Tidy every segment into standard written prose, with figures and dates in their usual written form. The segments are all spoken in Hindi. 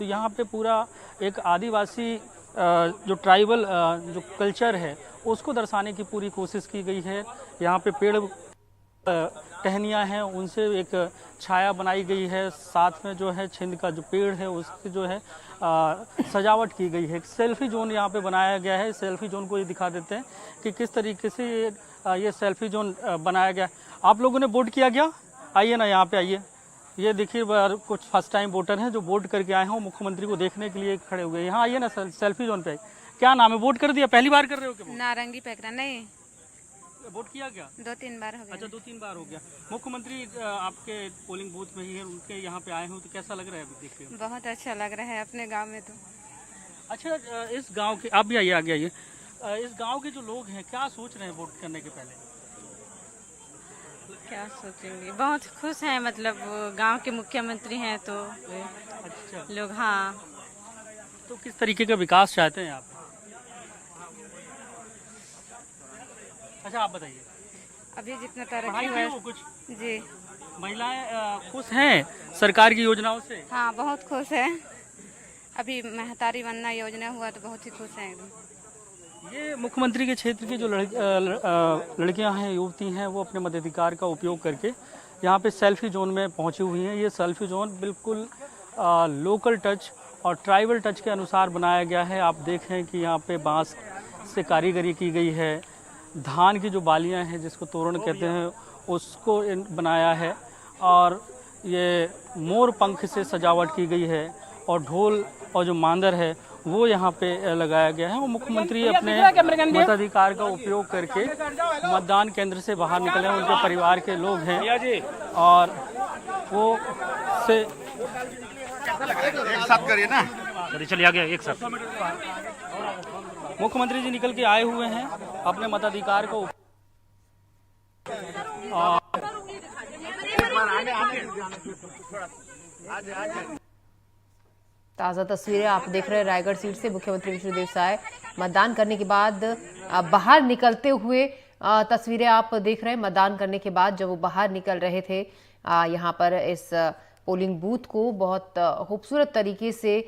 तो यहाँ पे पूरा एक आदिवासी जो ट्राइबल जो कल्चर है उसको दर्शाने की पूरी कोशिश की गई है। यहाँ पे पेड़ टहनियाँ हैं, उनसे एक छाया बनाई गई है। साथ में जो है छिंद का जो पेड़ है उसकी जो है सजावट की गई है। एक सेल्फी जोन यहाँ पे बनाया गया है। सेल्फी जोन को ये दिखा देते हैं कि किस तरीके से ये सेल्फी जोन बनाया गया है। आप लोगों ने वोट किया क्या? आइए ना, यहाँ पे आइए। ये देखिए कुछ फर्स्ट टाइम वोटर हैं जो वोट करके आए हैं, मुख्यमंत्री को देखने के लिए खड़े हुए हैं। यहाँ आइए ना, सेल्फी जोन पे। क्या नाम है? वोट कर दिया? पहली बार कर रहे हो क्या? नारंगी पैकरा नहीं, वोट किया क्या? 2-3 बार हो गया। अच्छा, 2-3 बार हो गया। मुख्यमंत्री आपके पोलिंग बूथ में ही है, उनके यहाँ पे आए हो तो कैसा लग रहा है अभी देखते हैं? बहुत अच्छा लग रहा है अपने गांव में तो। अच्छा, इस गांव के, आप भी आइए, आगे आइए। इस गांव के जो लोग हैं क्या सोच रहे हैं वोट करने के पहले? क्या सोचेंगे, बहुत खुश हैं, मतलब गांव के मुख्यमंत्री हैं तो अच्छा लोग। हाँ, तो किस तरीके का विकास चाहते हैं आप? अच्छा, आप बताइए। अभी जितना पढ़ाई तरक्की हुई है हो कुछ? जी। महिलाएं खुश हैं सरकार की योजनाओं से? हाँ, बहुत खुश है। अभी महतारी वंदना योजना हुआ तो बहुत ही खुश हैं एकदम। ये मुख्यमंत्री के क्षेत्र की जो लड़कियां हैं, युवती हैं, वो अपने मताधिकार का उपयोग करके यहाँ पे सेल्फी जोन में पहुंची हुई हैं। ये सेल्फी जोन बिल्कुल लोकल टच और ट्राइबल टच के अनुसार बनाया गया है। आप देखें कि यहाँ पे बांस से कारीगरी की गई है। धान की जो बालियाँ हैं जिसको तोरण कहते हैं उसको बनाया है, और ये मोर पंख से सजावट की गई है, और ढोल और जो मांदर है वो यहाँ पे लगाया गया है। वो मुख्यमंत्री अपने मताधिकार का उपयोग करके मतदान केंद्र से बाहर निकले हैं। उनके परिवार के लोग हैं और वो से एक साथ करिए ना, चलिए आगे एक साथ। मुख्यमंत्री जी निकल के आए हुए हैं अपने मताधिकार को। ताज़ा तस्वीरें आप देख रहे हैं रायगढ़ सीट से। मुख्यमंत्री विष्णुदेव साय मतदान करने के बाद बाहर निकलते हुए तस्वीरें आप देख रहे हैं। मतदान करने के बाद जब वो बाहर निकल रहे थे, यहाँ पर इस पोलिंग बूथ को बहुत खूबसूरत तरीके से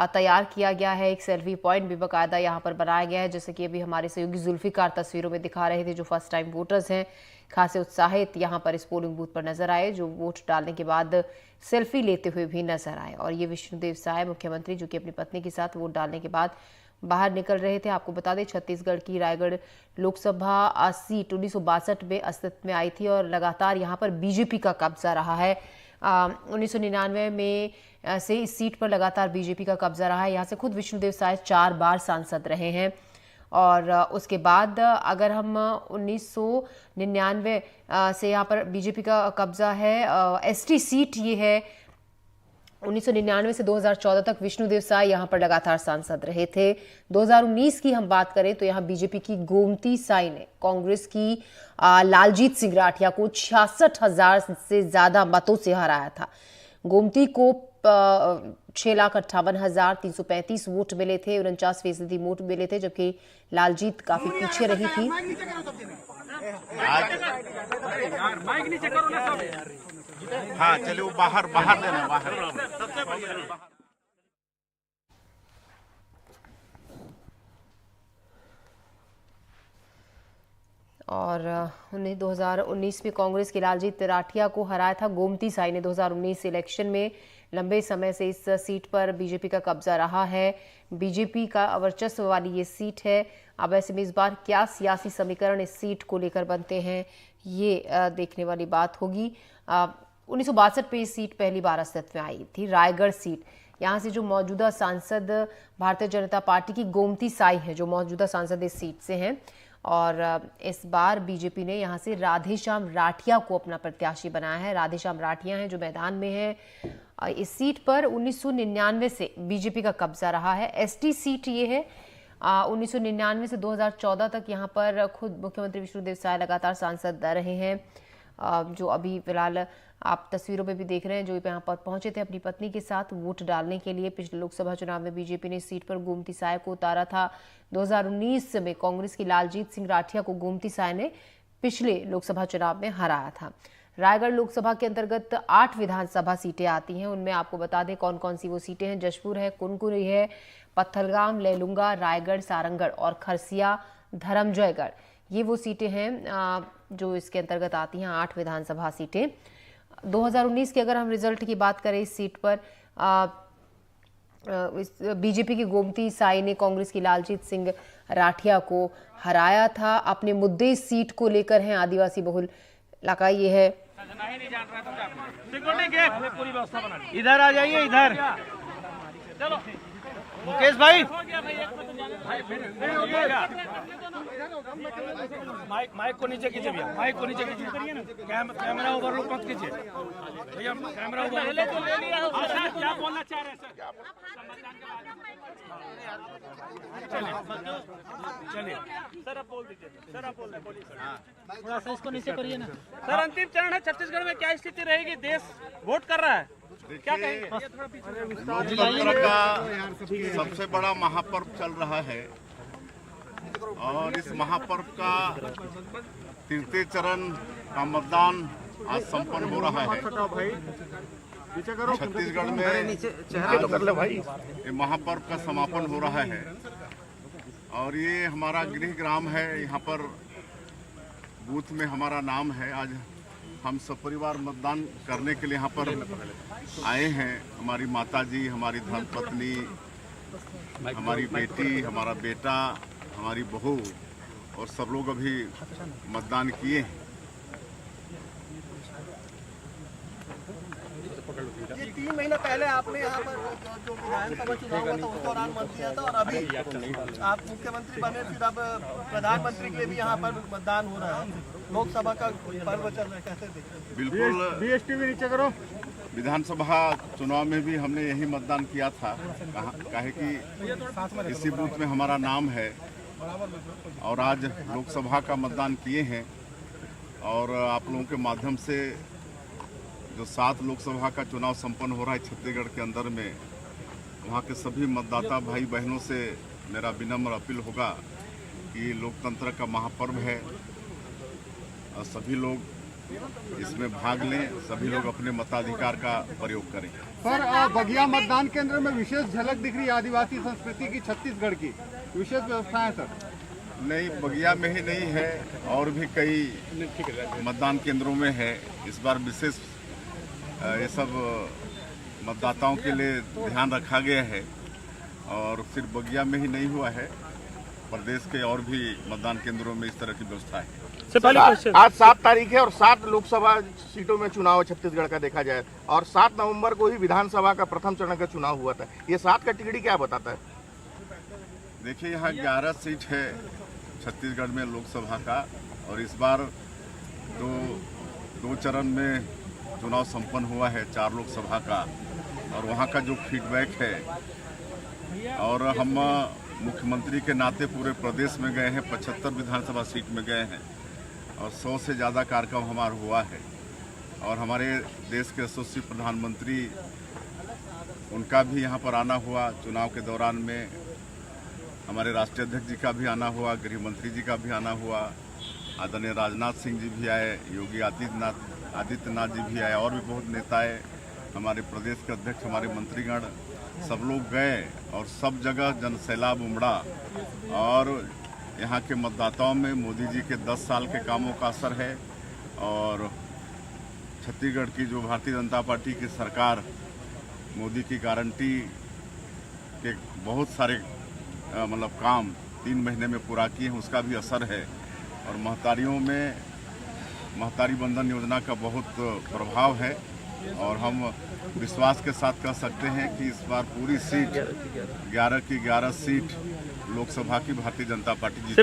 तैयार किया गया है। एक सेल्फी पॉइंट भी बाकायदा यहाँ पर बनाया गया है, जैसे कि अभी हमारे सहयोगी जुल्फिकार तस्वीरों में दिखा रहे थे। जो फर्स्ट टाइम वोटर्स हैं खासे उत्साहित यहाँ पर इस पोलिंग बूथ पर नजर आए, जो वोट डालने के बाद सेल्फी लेते हुए भी नजर आए। और ये विष्णुदेव साय मुख्यमंत्री जो कि अपनी पत्नी के साथ वोट डालने के बाद बाहर निकल रहे थे। आपको बता दें, छत्तीसगढ़ की रायगढ़ लोकसभा सीट 1962 में अस्तित्व में आई थी और लगातार यहाँ पर बीजेपी का कब्जा रहा है। 1999 में से इस सीट पर लगातार बीजेपी का कब्जा रहा है। यहाँ से खुद विष्णुदेव साय 4 बार सांसद रहे हैं। और उसके बाद अगर हम 1999 से यहाँ पर बीजेपी का कब्जा है, एसटी सीट ये है। 1999 से 2014 तक विष्णुदेव साय यहाँ पर लगातार सांसद रहे थे। 2019 की हम बात करें तो यहाँ बीजेपी की गोमती साई ने कांग्रेस की लालजीत सिंह राठिया को 66,000 से ज्यादा मतों से हराया था। गोमती को 6,58,335 वोट मिले थे, 49% वोट मिले थे, जबकि लालजीत काफी पीछे रही थी। हाँ चलिए, वो बाहर देना, बाहर। और 2019 में कांग्रेस की लालजीत राठिया को हराया था गोमती साई ने। 2019 इलेक्शन में लंबे समय से इस सीट पर बीजेपी का कब्जा रहा है। बीजेपी का वर्चस्व वाली ये सीट है। अब ऐसे में इस बार क्या सियासी समीकरण इस सीट को लेकर बनते हैं, ये देखने वाली बात होगी। 1962 में इस सीट पहली बार अस्तित्व में आई थी, रायगढ़ सीट। यहाँ से जो मौजूदा सांसद भारतीय जनता पार्टी की गोमती साई है, जो मौजूदा सांसद इस सीट से हैं। और इस बार बीजेपी ने यहाँ से राधेश्याम राठिया को अपना प्रत्याशी बनाया है। राधेश्याम राठिया हैं जो मैदान में है। इस सीट पर 1999 से बीजेपी का कब्जा रहा है। एसटी सीट ये है। 1999 से 2014 तक यहाँ पर खुद मुख्यमंत्री विष्णुदेव साय लगातार सांसद रहे हैं। जो अभी फिलहाल आप तस्वीरों में भी देख रहे हैं, जो यहाँ पर पहुंचे थे अपनी पत्नी के साथ वोट डालने के लिए। पिछले लोकसभा चुनाव में बीजेपी ने इस सीट पर गोमती साय को उतारा था। 2019 में कांग्रेस की लालजीत सिंह राठिया को गोमती साय ने पिछले लोकसभा चुनाव में हराया था। रायगढ़ लोकसभा के अंतर्गत 8 विधानसभा सीटें आती हैं। उनमें आपको बता दें कौन कौन सी वो सीटें हैं। जशपुर है, कुनकुरी है, पत्थलगाम, लेलुंगा, रायगढ़, सारंगगढ़ और खरसिया धर्मजयगढ़। ये वो सीटें हैं जो इसके अंतर्गत आती हैं, 8 विधानसभा सीटें। 2019 के अगर हम रिजल्ट की बात करें, इस सीट पर बीजेपी की गोमती साई ने कांग्रेस की लालजीत सिंह राठिया को हराया था। अपने मुद्दे इस सीट को लेकर हैं। आदिवासी बहुल इलाका ये है। इधर आ जाइए, इधर मुकेश भाई। माइक को नीचे कीजिए भैया, माइक को नीचे कीजिए। कैमरा ओवरलोड मत कीजिए भैया, कैमरा ओवरलोड। क्या बोलना चाह रहे हैं सर? चलिए सर, आप बोल दीजिए। सर आप बोल बोलिए सर। थोड़ा सा इसको नीचे करिए ना सर। अंतिम चरण है छत्तीसगढ़ में, क्या स्थिति रहेगी? देश वोट कर रहा है, क्या कहेंगे? लोकतंत्र का सबसे बड़ा महापर्व चल रहा है और इस महापर्व का तृतीय चरण का मतदान आज संपन्न हो रहा है। छत्तीसगढ़ में ये महापर्व का समापन हो रहा है और ये हमारा गृह ग्राम है। यहाँ पर बूथ में हमारा नाम है। आज हम सपरिवार मतदान करने के लिए यहाँ पर आए हैं। हमारी माताजी, हमारी धर्मपत्नी, हमारी बेटी, हमारा बेटा, हमारी बहू और सब लोग अभी मतदान किए हैं। ये 3 महीना पहले आपने यहाँ पर जो विधानसभा चुनाव हुआ था उस दौरान मत दिया था और अभी आप मुख्यमंत्री बने, फिर अब प्रधानमंत्री के लिए भी यहाँ पर मतदान हो रहा है। लोकसभा का पर्व चल रहा है, कैसे देखते हैं? बिल्कुल, बीएसटीवी नीचे करो। विधानसभा चुनाव में भी हमने यही मतदान किया था। काहे कि इसी बूथ में हमारा नाम है और आज लोकसभा का मतदान किए हैं और आप लोगों के माध्यम से जो 7 लोकसभा का चुनाव संपन्न हो रहा है छत्तीसगढ़ के अंदर में, वहाँ के सभी मतदाता भाई बहनों से मेरा विनम्र अपील होगा कि लोकतंत्र का महापर्व है और सभी लोग इसमें भाग लें, सभी लोग अपने मताधिकार का प्रयोग करें। सर, बगिया मतदान केंद्र में विशेष झलक दिख रही है आदिवासी संस्कृति की, छत्तीसगढ़ की विशेष व्यवस्था है सर? नहीं, बगिया में ही नहीं है, और भी कई मतदान केंद्रों में है। इस बार विशेष ये सब मतदाताओं के लिए ध्यान रखा गया है और सिर्फ बगिया में ही नहीं हुआ है, प्रदेश के और भी मतदान केंद्रों में इस तरह की व्यवस्था है। आज 7 तारीख है और 7 लोकसभा सीटों में चुनाव है छत्तीसगढ़ का देखा जाए, और 7 नवंबर को ही विधानसभा का प्रथम चरण का चुनाव हुआ था। ये 7 का टिकड़ी क्या बताता है? देखिए, यहाँ 11 सीट है छत्तीसगढ़ में लोकसभा का और इस बार दो चरण में चुनाव संपन्न हुआ है 4 लोकसभा का और वहाँ का जो फीडबैक है, और हम मुख्यमंत्री के नाते पूरे प्रदेश में गए हैं, 75 विधानसभा सीट में गए हैं और 100 से ज़्यादा कार्यक्रम हमारा हुआ है। और हमारे देश के यशस्वी प्रधानमंत्री, उनका भी यहाँ पर आना हुआ चुनाव के दौरान में। हमारे राष्ट्रीय अध्यक्ष जी का भी आना हुआ, गृह मंत्री जी का भी आना हुआ, आदरणीय राजनाथ सिंह जी भी आए, योगी आदित्यनाथ जी भी आए और भी बहुत नेता है, हमारे प्रदेश के अध्यक्ष, हमारे मंत्रीगण, सब लोग गए और सब जगह जनसैलाब उमड़ा और यहाँ के मतदाताओं में मोदी जी के 10 साल के कामों का असर है और छत्तीसगढ़ की जो भारतीय जनता पार्टी की सरकार, मोदी की गारंटी के बहुत सारे मतलब काम 3 महीने में पूरा किए हैं, उसका भी असर है। और महतारियों में महतारी बंधन योजना का बहुत प्रभाव है और हम विश्वास के साथ कह सकते हैं कि इस बार पूरी सीट 11 की 11 सीट लोकसभा की भारतीय जनता पार्टी जीतेगी।